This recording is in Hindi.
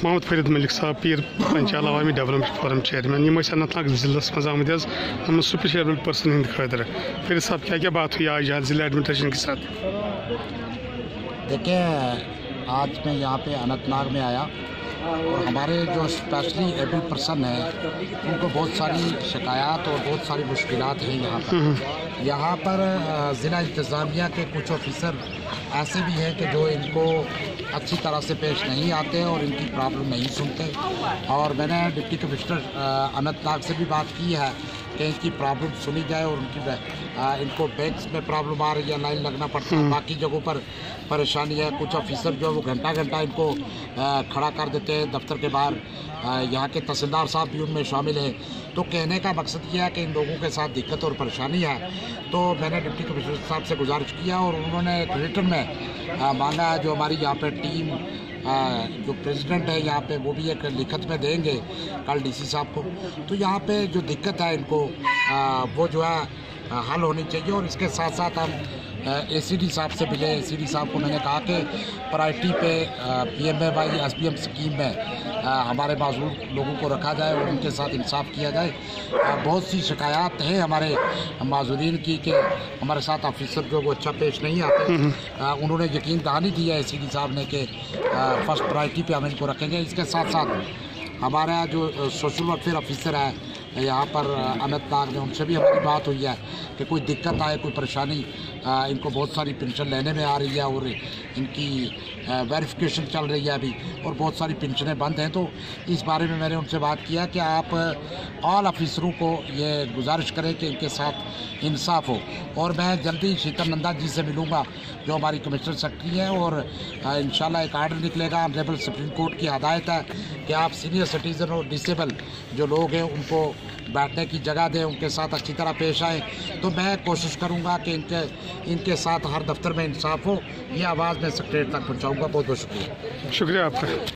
मोहम्मद फरीद मलिक साहब पीर पंचाल अवामी डेवलपमेंट फोरम चेयरमैन यम अनंतनाग जिले में आमद हम स्पेशल पर्सन हंद खतर। फरीद साहब क्या क्या बात हुई आज यहाँ जिला एडमिनिस्ट्रेशन के साथ? देखिए, आज मैं यहाँ पे अनंतनाग में आया और हमारे जो स्पेशली एबल पर्सन हैं उनको बहुत सारी शिकायत और बहुत सारी मुश्किलात हैं यहाँ पर ज़िला इंतज़ामिया के कुछ ऑफिसर ऐसे भी हैं कि जो इनको अच्छी तरह से पेश नहीं आते और इनकी प्रॉब्लम नहीं सुनते। और मैंने डिप्टी कमिश्नर अनंतनाग से भी बात की है कि इनकी प्रॉब्लम सुनी जाए और इनको बैंक्स में प्रॉब्लम आ रही है, लाइन लगना पड़ता है, बाकी जगहों पर परेशानी है। कुछ ऑफिसर जो वो घंटा घंटा इनको खड़ा कर देते हैं दफ्तर के बाहर। यहाँ के तहसीलदार साहब भी उनमें शामिल हैं। तो कहने का मकसद ये है कि इन लोगों के साथ दिक्कत और परेशानी है। तो मैंने डिप्टी कमिश्नर साहब से गुजारिश किया और उन्होंने एक रिटर्न में मांगा है। जो हमारी यहाँ पे टीम जो प्रेसिडेंट है यहाँ पे वो भी एक लिखत में देंगे कल डीसी साहब को। तो यहाँ पे जो दिक्कत है इनको वो जो है हल होनी चाहिए। और इसके साथ साथ हम एसीडी साहब से मिले। एसीडी साहब को मैंने कहा कि प्रायोरिटी पे PMAY SBM स्कीम में हमारे माजूर लोगों को रखा जाए और उनके साथ इंसाफ किया जाए। बहुत सी शिकायत हैं हमारे माजूरीन की कि हमारे साथ ऑफिसर जो वो अच्छा पेश नहीं आते। उन्होंने यकीन दहानी दी है एसीडी साहब ने कि फर्स्ट प्रायोरिटी पे हम इनको रखेंगे। इसके साथ साथ हमारा जो सोशल वेलफेयर ऑफिसर है यहाँ पर अनंतनाग में, उनसे भी हमारी बात हुई है कि कोई दिक्कत आए, कोई परेशानी, इनको बहुत सारी पेंशन लेने में आ रही है और इनकी वेरिफिकेशन चल रही है अभी और बहुत सारी पेंशनें बंद हैं। तो इस बारे में मैंने उनसे बात किया कि आप ऑल ऑफिसरों को ये गुजारिश करें कि इनके साथ इंसाफ हो। और मैं जल्दी शीतल नंदा जी से मिलूँगा जो हमारी कमिश्नर सेक्रेटरी हैं और इंशाल्लाह एक आर्डर निकलेगा। ऑनरेबल सुप्रीम कोर्ट की हदायत है कि आप सीनियर सिटीज़न और डिसेबल जो लोग हैं उनको बैठने की जगह दें, उनके साथ अच्छी तरह पेश आए। तो मैं कोशिश करूंगा कि इनके साथ हर दफ्तर में इंसाफ हो। ये आवाज़ मैं सेक्रेटरी तक पहुंचाऊंगा। बहुत बहुत शुक्रिया। शुक्रिया आपका।